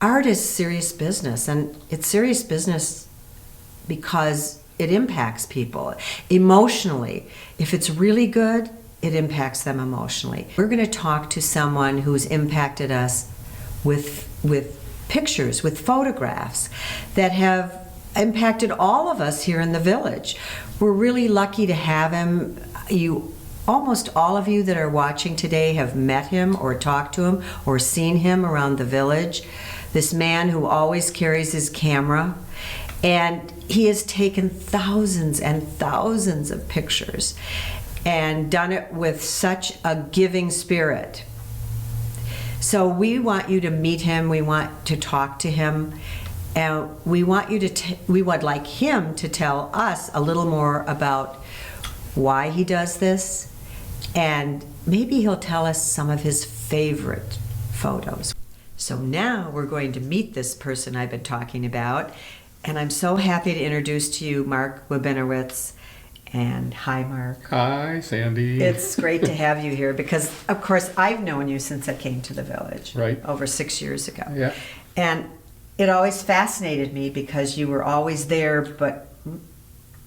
Art is serious business, and it's serious business because it impacts people emotionally. If it's really good, it impacts them emotionally. We're going to talk to someone who's impacted us with pictures, with photographs that have impacted all of us here in the village. We're really lucky to have him. Almost all of you that are watching today have met him or talked to him or seen him around the village. This man who always carries his camera, and he has taken thousands and thousands of pictures and done it with such a giving spirit. So we want you to meet him, we want to talk to him, and we would like him to tell us a little more about why he does this, and maybe he'll tell us some of his favorite photos. So now we're going to meet this person I've been talking about, and I'm so happy to introduce to you Mark Wabinowitz. And hi, Mark. Hi, Sandy. It's great to have you here because, of course, I've known you since I came to the village. Right. Over 6 years ago. Yeah. And it always fascinated me because you were always there, but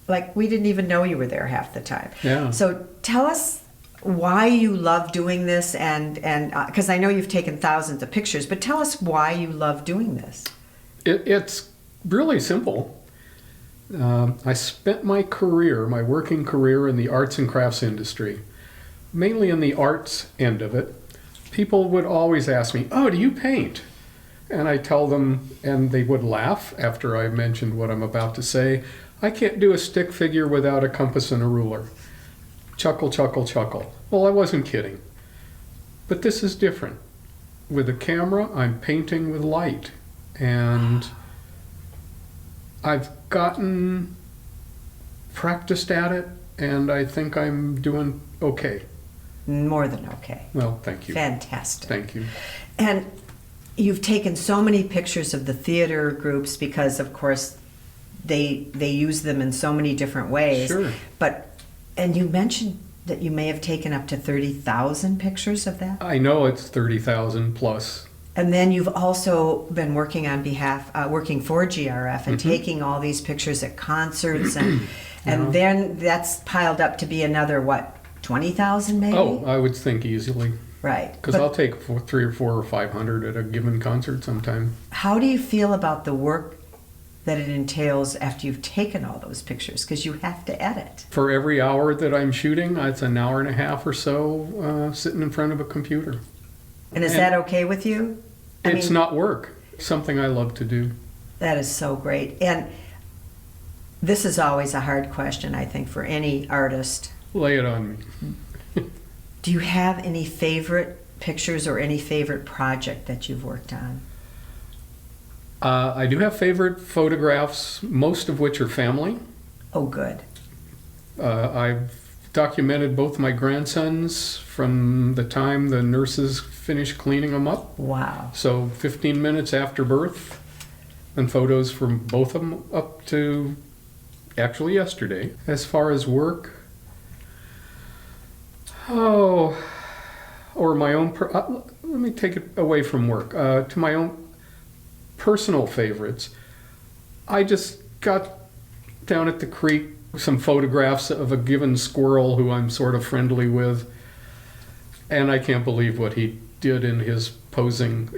like we didn't even know you were there half the time. Yeah. So tell us why you love doing this, and because I know you've taken thousands of pictures, but tell us why you love doing this. It's really simple. I spent my working career in the arts and crafts industry, mainly in the arts end of it. People would always ask me, "Oh, do you paint?" And I tell them, and they would laugh after I mentioned what I'm about to say, "I can't do a stick figure without a compass and a ruler." Chuckle, chuckle, chuckle. Well, I wasn't kidding. But this is different. With a camera, I'm painting with light. And I've gotten practiced at it, and I think I'm doing okay. More than okay. Well, thank you. Fantastic. Thank you. And you've taken so many pictures of the theater groups because, of course, they use them in so many different ways. Sure. And you mentioned that you may have taken up to 30,000 pictures of that? I know it's 30,000 plus. And then you've also been working on working for GRF and taking all these pictures at concerts, and then that's piled up to be another, 20,000 maybe? Oh, I would think easily. Right. Because I'll take 300 or 400 or 500 at a given concert sometime. How do you feel about the work that it entails after you've taken all those pictures? Because you have to edit. For every hour that I'm shooting, it's an hour and a half or so sitting in front of a computer. And is that okay with you? It's not work. It's something I love to do. That is so great. And this is always a hard question, I think, for any artist. Lay it on me. Do you have any favorite pictures or any favorite project that you've worked on? I do have favorite photographs, most of which are family. Oh, good. I've documented both my grandsons from the time the nurses finished cleaning them up. Wow. So 15 minutes after birth, and photos from both of them up to actually yesterday. As far as work, or my own, let me take it away from work, to my own personal favorites. I just got down at the creek some photographs of a given squirrel who I'm sort of friendly with, and I can't believe what he did in his posing.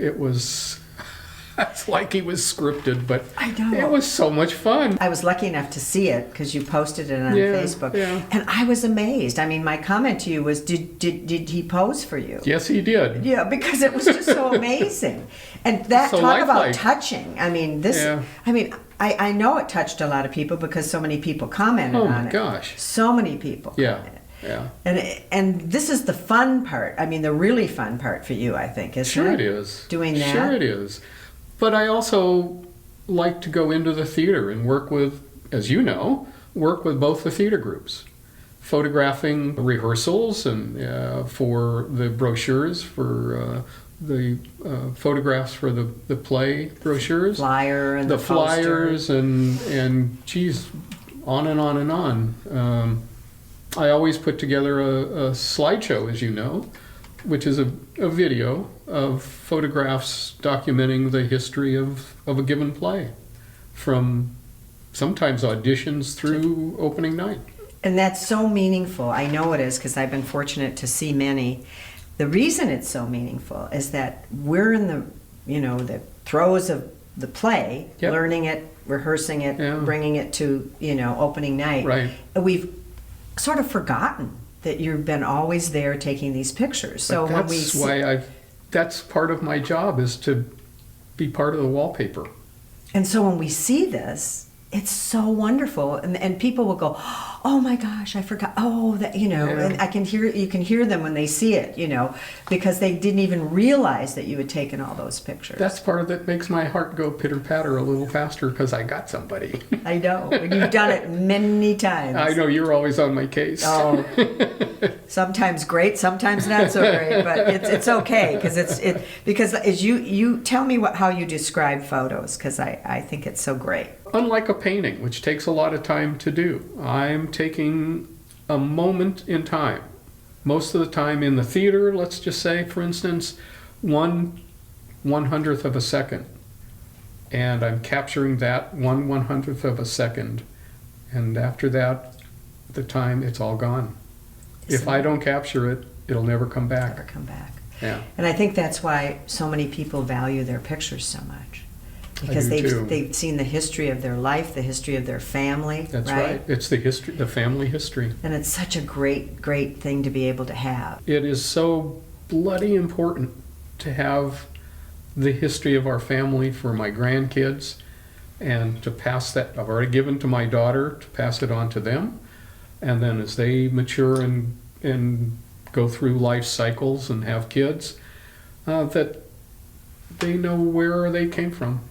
It's like he was scripted, but I know. It was so much fun. I was lucky enough to see it because you posted it on Facebook, and I was amazed. I mean, my comment to you was, did he pose for you? Yes, he did. Yeah, because it was just so amazing. And that, so talk lifelike. about touching. I mean, I know it touched a lot of people because so many people commented on it. Oh my gosh. So many people commented. Yeah. And this is the fun part. I mean, the really fun part for you, I think, isn't it? Sure it is. Doing that? Sure it is. But I also like to go into the theater and work with, as you know, both the theater groups. Photographing rehearsals and for the brochures, for the photographs for the play brochures. Flyer and the poster. flyers and geez, on and on and on. I always put together a slideshow, as you know, which is a video of photographs documenting the history of a given play, from sometimes auditions through opening night. And that's so meaningful. I know it is because I've been fortunate to see many. The reason it's so meaningful is that we're in the, the throes of the play, Yep. learning it, rehearsing it, Yeah. bringing it to, opening night. Right. And we've sort of forgotten that you've been always there taking these pictures. So But when we that's see, why that's part of my job, is to be part of the wallpaper. and so when we see this, it's so wonderful, and people will go, "Oh my gosh, I forgot." Oh, that Yeah. and you can hear them when they see it, because they didn't even realize that you had taken all those pictures. That's part of it makes my heart go pitter patter a little faster, because I got somebody. I know, and you've done it many times. I know you're always on my case. Oh, sometimes great, sometimes not so great, but it's okay because as you tell me how you describe photos, because I think it's so great. Unlike a painting, which takes a lot of time to do, I'm taking a moment in time. Most of the time in the theater, let's just say, for instance, 1/100th of a second. And I'm capturing that 1/100th of a second. And after that, the time, it's all gone. If I don't capture it, it'll never come back. Never come back. Yeah. And I think that's why so many people value their pictures so much. Because I do too. they've seen the history of their life, the history of their family. That's right. It's the history, the family history. And it's such a great, great thing to be able to have. It is so bloody important to have the history of our family for my grandkids, and to pass that. I've already given to my daughter, to pass it on to them. And then as they mature and go through life cycles and have kids, that they know where they came from.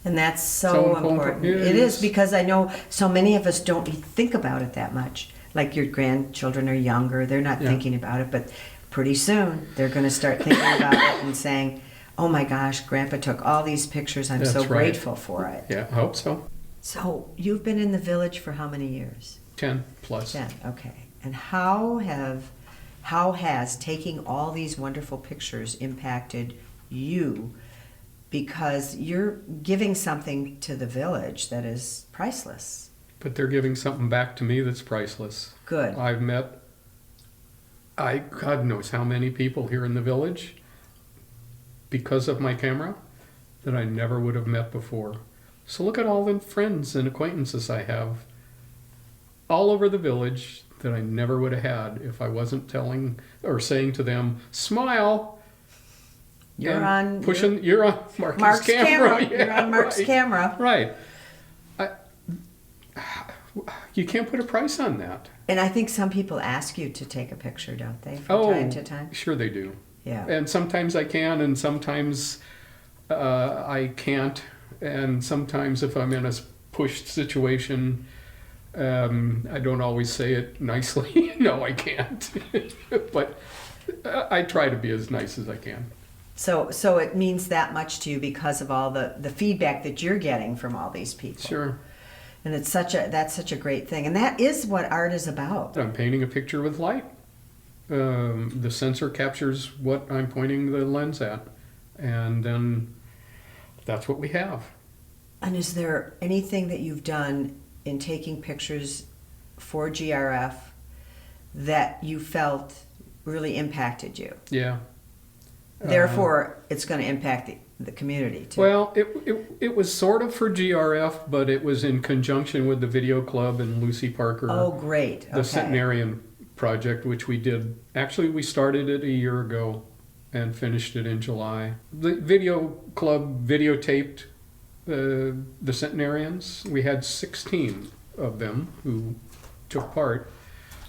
And that's so important. It is, because I know so many of us don't think about it that much. Like your grandchildren are younger, they're not thinking about it, but pretty soon they're going to start thinking about it and saying, "Oh my gosh, Grandpa took all these pictures. I'm so grateful for it." Yeah, I hope so. So you've been in the village for how many years? 10 plus. 10, okay. And how has taking all these wonderful pictures impacted you? Because you're giving something to the village that is priceless. But they're giving something back to me that's priceless. Good. I've met, God knows how many people here in the village, because of my camera, that I never would have met before. So look at all the friends and acquaintances I have all over the village that I never would have had if I wasn't telling or saying to them, "Smile." You're on Mark's camera. Yeah, you're on Mark's camera. Right. You can't put a price on that. And I think some people ask you to take a picture, don't they, from time to time? Sure they do. Yeah. And sometimes I can, and sometimes I can't. And sometimes if I'm in a pushed situation, I don't always say it nicely. No, I can't. But I try to be as nice as I can. So it means that much to you because of all the feedback that you're getting from all these people. Sure. And that's such a great thing. And that is what art is about. I'm painting a picture with light. The sensor captures what I'm pointing the lens at. And then that's what we have. And is there anything that you've done in taking pictures for GRF that you felt really impacted you? Yeah. Therefore, it's going to impact the community too. Well, it was sort of for GRF, but it was in conjunction with the Video Club and Lucy Parker. Oh, great. The Centenarian Project, which we did. Actually, we started it a year ago and finished it in July. The Video Club videotaped the centenarians. We had 16 of them who took part.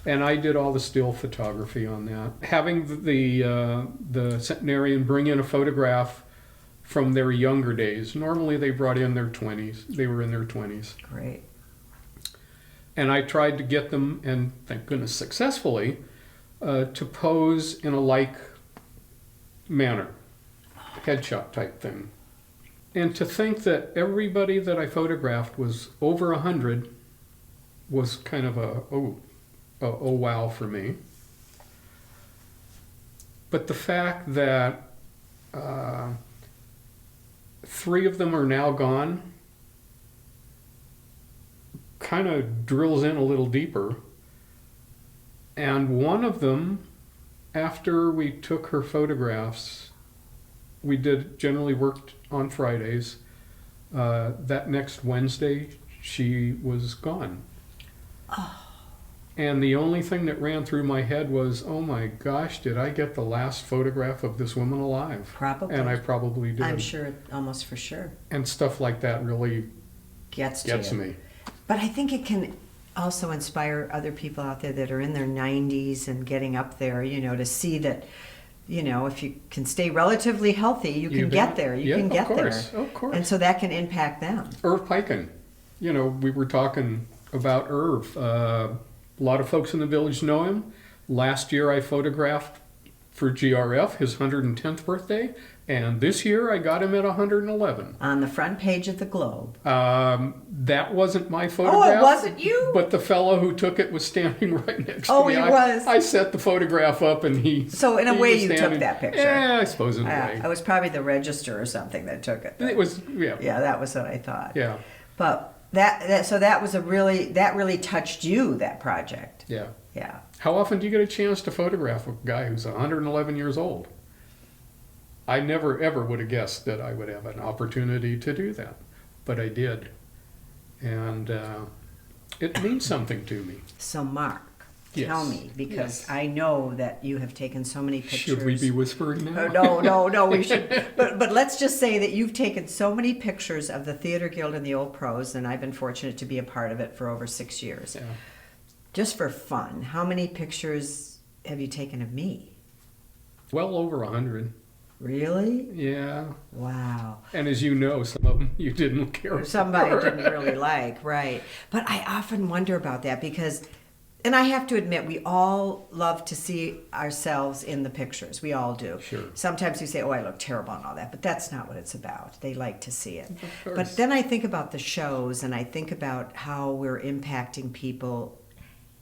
And I did all the still photography on that. Having the centenarian bring in a photograph from their younger days. Normally they brought in their 20s. They were in their 20s. Great. And I tried to get them, and thank goodness successfully, to pose in a like manner. Headshot type thing. And to think that everybody that I photographed was over 100 was kind of a oh wow for me. But the fact that 3 of them are now gone kind of drills in a little deeper. And one of them, after we took her photographs, we generally worked on Fridays. That next Wednesday, she was gone. Oh. And the only thing that ran through my head was, oh my gosh, did I get the last photograph of this woman alive? Probably. And I probably did. I'm sure, almost for sure. And stuff like that really Gets you. me. But I think it can also inspire other people out there that are in their 90s and getting up there, to see that, if you can stay relatively healthy, you can get there. You can get there. Of course. And so that can impact them. Irv Piken. We were talking about Irv. A lot of folks in the village know him. Last year I photographed for GRF his 110th birthday, and this year I got him at 111. On the front page of the Globe. That wasn't my photograph. Oh, it wasn't you? But the fellow who took it was standing right next to me. Oh, he was? I set the photograph up and he... So in a way you took that picture. Yeah, I suppose in a way. It was probably the register or something that took it. It was, yeah. Yeah, that was what I thought. Yeah. But that was that really touched you, that project. Yeah. Yeah. How often do you get a chance to photograph a guy who's 111 years old? I never ever would have guessed that I would have an opportunity to do that, but I did. And it means something to me. So Mark, tell me, because Yes. I know that you have taken so many pictures. Should we be whispering now? No, we should. But let's just say that you've taken so many pictures of the Theater Guild and the Old Pros, and I've been fortunate to be a part of it for over 6 years. Yeah. Just for fun, how many pictures have you taken of me? Well over 100. Really? Yeah. Wow. And as you know, some of them you didn't care Somebody for. didn't really like, right. But I often wonder about that because, and I have to admit, we all love to see ourselves in the pictures. We all do. Sure. Sometimes we say, oh, I look terrible and all that, but that's not what it's about. They like to see it. Of course. But then I think about the shows and I think about how we're impacting people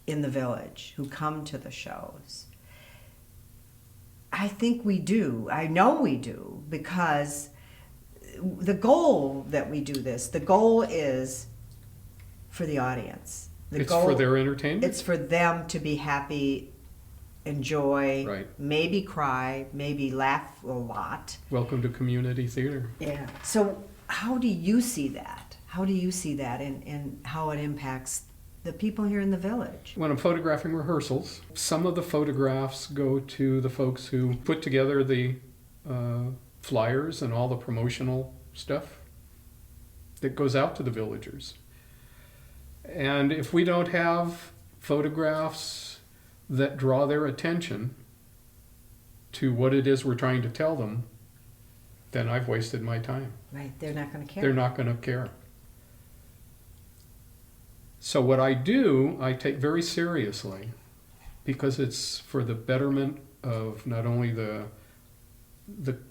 in the village who come to the shows. I think we do. I know we do, because the goal that we do this, the goal is for the audience. It's for their entertainment? It's for them to be happy, enjoy, Right. maybe cry, maybe laugh a lot. Welcome to community theater. Yeah. So how do you see that? How do you see that and how it impacts the people here in the village? When I'm photographing rehearsals, some of the photographs go to the folks who put together the flyers and all the promotional stuff that goes out to the villagers. And if we don't have photographs that draw their attention to what it is we're trying to tell them, then I've wasted my time. Right. They're not going to care. They're not going to care. So what I do, I take very seriously, because it's for the betterment of not only the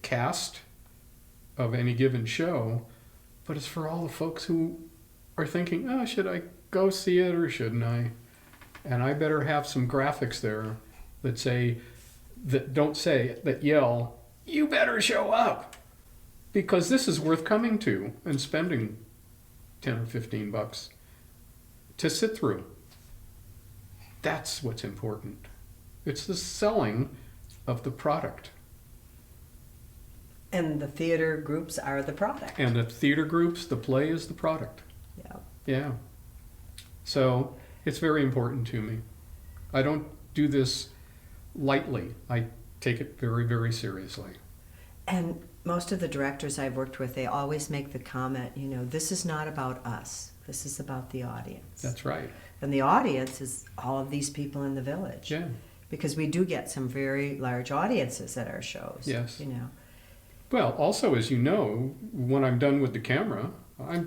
cast of any given show, but it's for all the folks who are thinking, oh, should I go see it or shouldn't I? And I better have some graphics there that yell, you better show up, because this is worth coming to and spending 10 or 15 bucks to sit through. That's what's important. It's the selling of the product. And the theater groups are the product. And the theater groups, the play is the product. Yeah. Yeah. So it's very important to me. I don't do this lightly. I take it very, very seriously. And most of the directors I've worked with, they always make the comment, this is not about us. This is about the audience. That's right. And the audience is all of these people in the village. Yeah. Because we do get some very large audiences at our shows. Yes. Well, also, as you know, when I'm done with the camera, I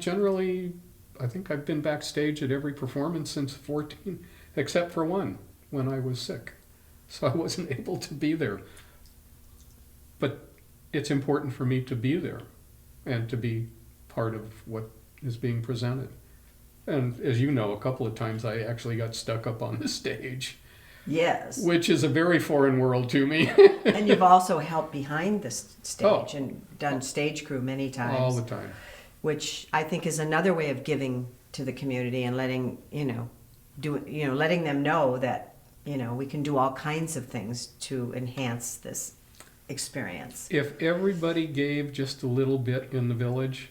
think I've been backstage at every performance since 14, except for one, when I was sick. So I wasn't able to be there. But it's important for me to be there and to be part of what is being presented. And as you know, a couple of times I actually got stuck up on the stage. Yes. which is a very foreign world to me. And you've also helped behind the stage Oh. and done stage crew many times. All the time. Which I think is another way of giving to the community and letting, letting them know that, we can do all kinds of things to enhance this experience. If everybody gave just a little bit in the village,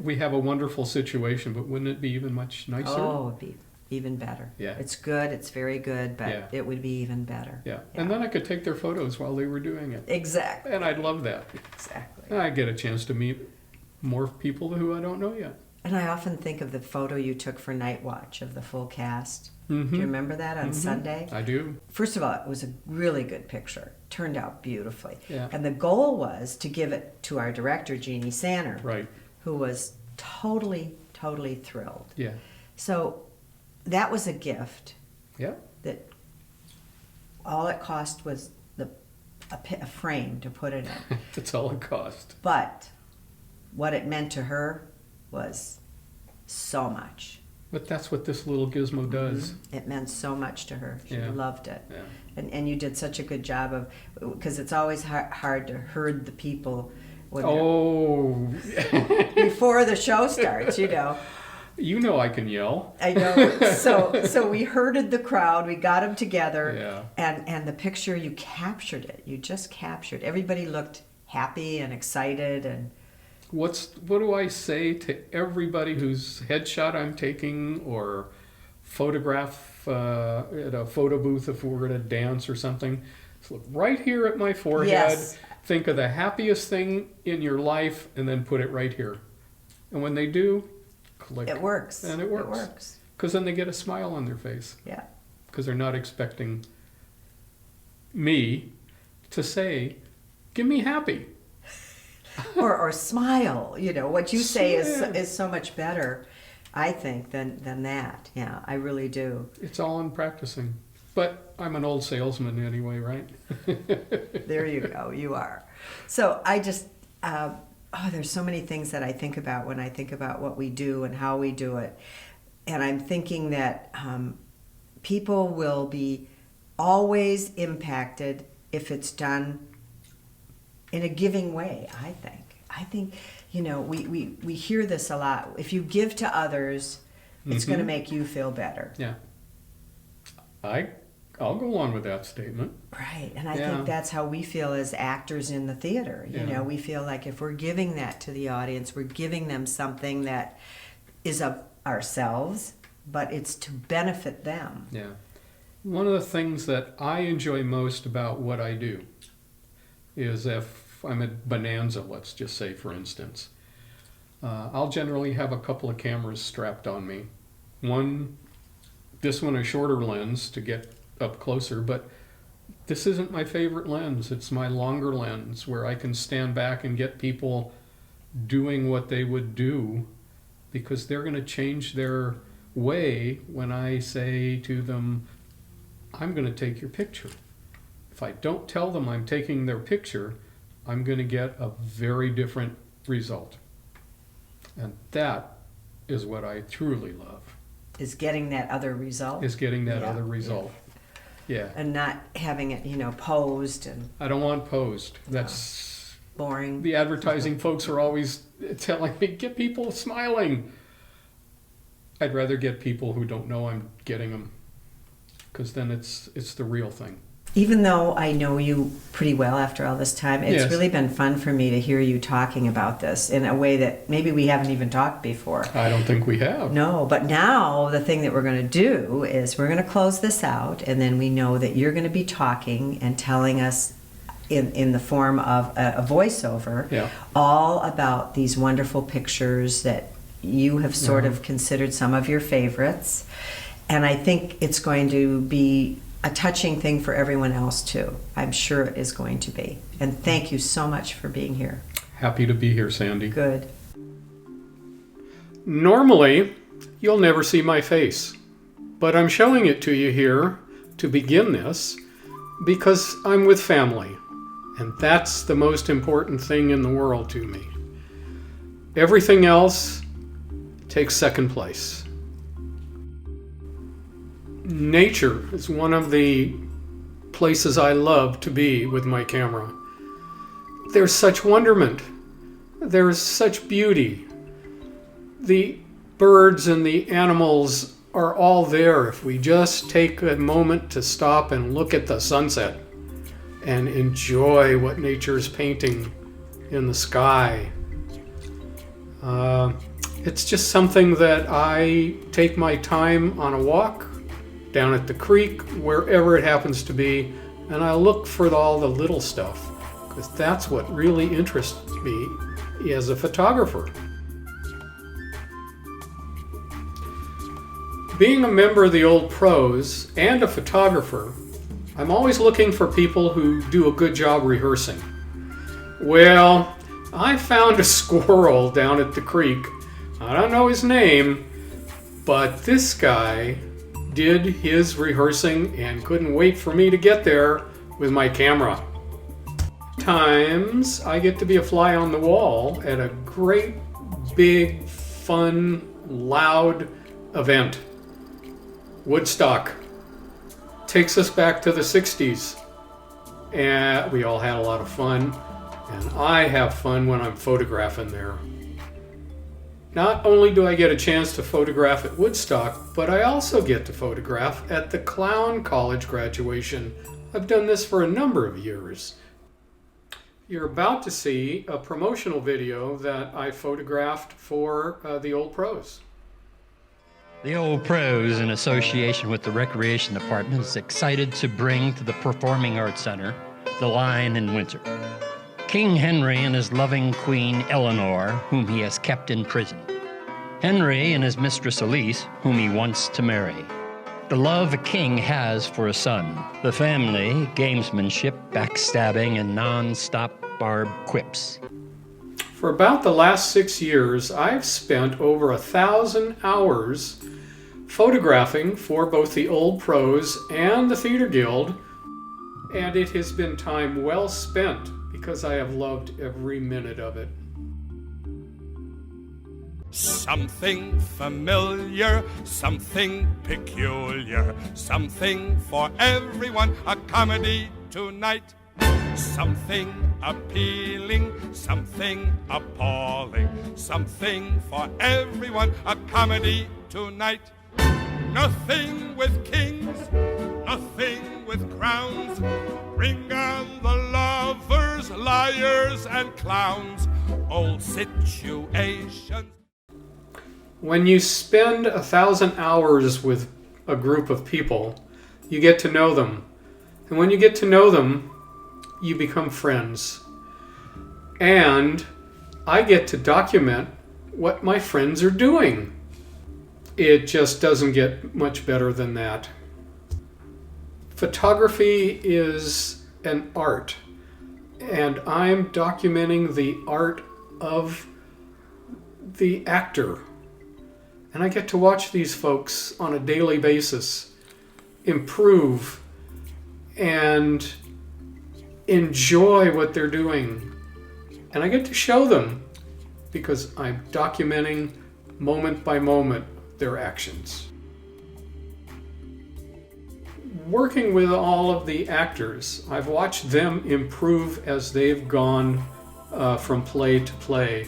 we have a wonderful situation, but wouldn't it be even much nicer? Oh, it'd be even better. Yeah. It's good, it's very good, but Yeah. it would be even better. Yeah. And then I could take their photos while they were doing it. Exactly. And I'd love that. Exactly. I get a chance to meet more people who I don't know yet. And I often think of the photo you took for Night Watch of the full cast. Mm-hmm. Do you remember that on Sunday? I do. First of all, it was a really good picture. Turned out beautifully. Yeah. And the goal was to give it to our director, Jeannie Sanner, Right. who was totally, totally thrilled. Yeah. So that was a gift Yeah. that all it cost was a frame to put it in. That's all it cost. But what it meant to her was so much. But that's what this little gizmo does. It meant so much to her. She Yeah. loved it. Yeah. And you did such a good job of, because it's always hard to herd the people when Oh, before the show starts, you know I can yell. I know. So we herded the crowd. We got them together. Yeah. And the picture, you captured it. You just captured. Everybody looked happy and excited. And What do I say to everybody whose headshot I'm taking or photograph at a photo booth if we're going to dance or something? Just look right here at my forehead. Yes. Think of the happiest thing in your life and then put it right here. And when they do, click. it works. And it works. It works. Because then they get a smile on their face. Yeah. Because they're not expecting me to say, give me happy. or smile. What you say Smile. is so much better, I think, than that. Yeah, I really do. It's all in practicing. But I'm an old salesman anyway, right? There you go. You are. So I just, there's so many things that I think about when I think about what we do and how we do it. And I'm thinking that people will be always impacted if it's done in a giving way, I think, we hear this a lot. If you give to others, it's going to make you feel better. Yeah. I'll go along with that statement. Right, and I Yeah. think that's how we feel as actors in the theater. Yeah. We feel like if we're giving that to the audience, we're giving them something that is of ourselves, but it's to benefit them. Yeah. One of the things that I enjoy most about what I do is if I'm at Bonanza, let's just say, for instance, I'll generally have a couple of cameras strapped on me. This one a shorter lens to get up closer, but this isn't my favorite lens. It's my longer lens where I can stand back and get people doing what they would do because they're going to change their way when I say to them, I'm going to take your picture. If I don't tell them I'm taking their picture, I'm going to get a very different result. And that is what I truly love, Is getting that other result. is getting that Yeah, other result. Yeah. And not having it, posed and I don't want posed. That's boring. the advertising folks are always telling me, get people smiling. I'd rather get people who don't know I'm getting them, because then it's the real thing. Even though I know you pretty well after all this time, it's Yes. really been fun for me to hear you talking about this in a way that maybe we haven't even talked before. I don't think we have. No, but now the thing that we're going to do is we're going to close this out, and then we know that you're going to be talking and telling us in the form of a voiceover Yeah. all about these wonderful pictures that you have sort of considered some of your favorites. And I think it's going to be a touching thing for everyone else too. I'm sure it is going to be. And thank you so much for being here. Happy to be here, Sandy. Good. Normally, you'll never see my face, but I'm showing it to you here to begin this because I'm with family, and that's the most important thing in the world to me. Everything else takes second place. Nature is one of the places I love to be with my camera. There's such wonderment. There's such beauty. The birds and the animals are all there if we just take a moment to stop and look at the sunset and enjoy what nature is painting in the sky. It's just something that I take my time on a walk, down at the creek, wherever it happens to be, and I look for all the little stuff, because that's what really interests me as a photographer. Being a member of the Old Pros and a photographer, I'm always looking for people who do a good job rehearsing. Well, I found a squirrel down at the creek. I don't know his name, but this guy did his rehearsing and couldn't wait for me to get there with my camera. Times I get to be a fly on the wall at a great, big, fun, loud event. Woodstock takes us back to the 60s, and we all had a lot of fun, and I have fun when I'm photographing there. Not only do I get a chance to photograph at Woodstock, but I also get to photograph at the Clown College graduation. I've done this for a number of years. You're about to see a promotional video that I photographed for the Old Pros. The Old Pros, in association with the Recreation Department, is excited to bring to the Performing Arts Center The Lion in Winter. King Henry and his loving Queen Eleanor, whom he has kept in prison. Henry and his mistress Elise, whom he wants to marry. The love a king has for a son. The family, gamesmanship, backstabbing, and non-stop barbed quips. For about the last 6 years, I've spent over 1,000 hours photographing for both the Old Pros and the Theater Guild, and it has been time well spent because I have loved every minute of it. Something familiar, something peculiar, something for everyone, a comedy tonight. Something appealing, something appalling, something for everyone, a comedy tonight. Nothing with kings, nothing with crowns. Bring on the lovers, liars, and clowns. Old situations. When you spend 1,000 hours with a group of people, you get to know them. And when you get to know them, you become friends. And I get to document what my friends are doing. It just doesn't get much better than that. Photography is an art, and I'm documenting the art of the actor. And I get to watch these folks on a daily basis improve and enjoy what they're doing. And I get to show them because I'm documenting moment by moment their actions. Working with all of the actors, I've watched them improve as they've gone from play to play.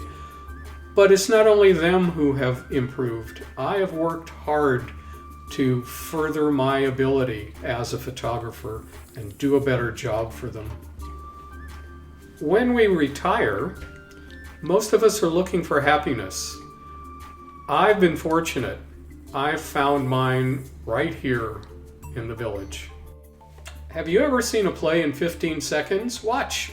But it's not only them who have improved. I have worked hard to further my ability as a photographer and do a better job for them. When we retire, most of us are looking for happiness. I've been fortunate. I've found mine right here in the village. Have you ever seen a play in 15 seconds? Watch.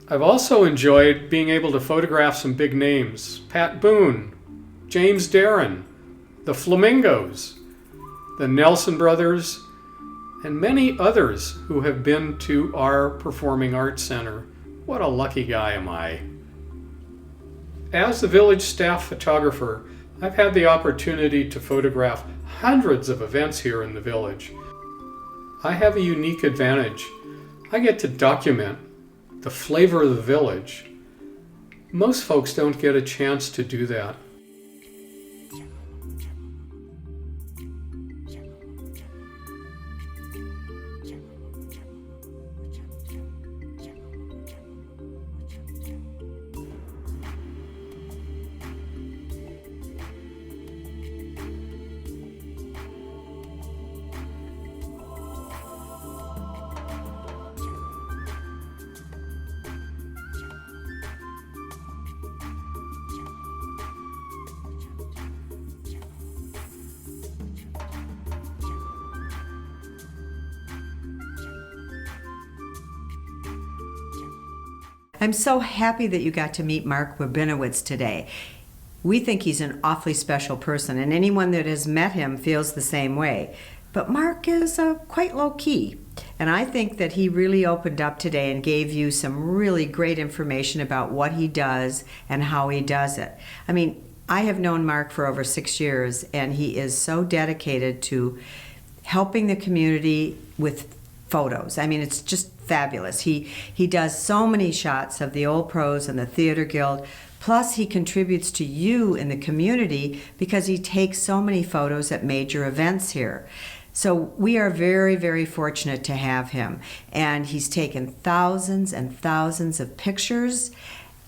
I've also enjoyed being able to photograph some big names. Pat Boone, James Darren, the Flamingos, the Nelson Brothers, and many others who have been to our Performing Arts Center. What a lucky guy am I. As the village staff photographer, I've had the opportunity to photograph hundreds of events here in the village. I have a unique advantage. I get to document the flavor of the village. Most folks don't get a chance to do that. I'm so happy that you got to meet Mark Wabinowitz today. We think he's an awfully special person, and anyone that has met him feels the same way. But Mark is quite low-key, and I think that he really opened up today and gave you some really great information about what he does and how he does it. I mean, I have known Mark for over 6 years, and he is so dedicated to helping the community with photos. I mean, it's just fabulous. He does so many shots of the Old Pros and the Theater Guild. Plus, he contributes to you in the community because he takes so many photos at major events here. So we are very, very fortunate to have him. And he's taken thousands and thousands of pictures,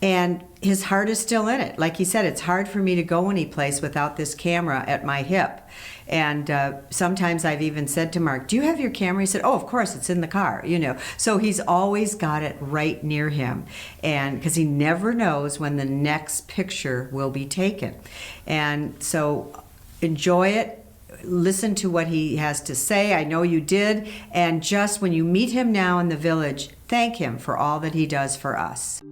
and his heart is still in it. Like he said, it's hard for me to go any place without this camera at my hip. And sometimes I've even said to Mark, do you have your camera? He said, oh, of course, it's in the car, you know. So he's always got it right near him, and because he never knows when the next picture will be taken. And so enjoy it. Listen to what he has to say. I know you did. And just when you meet him now in the village, thank him for all that he does for us.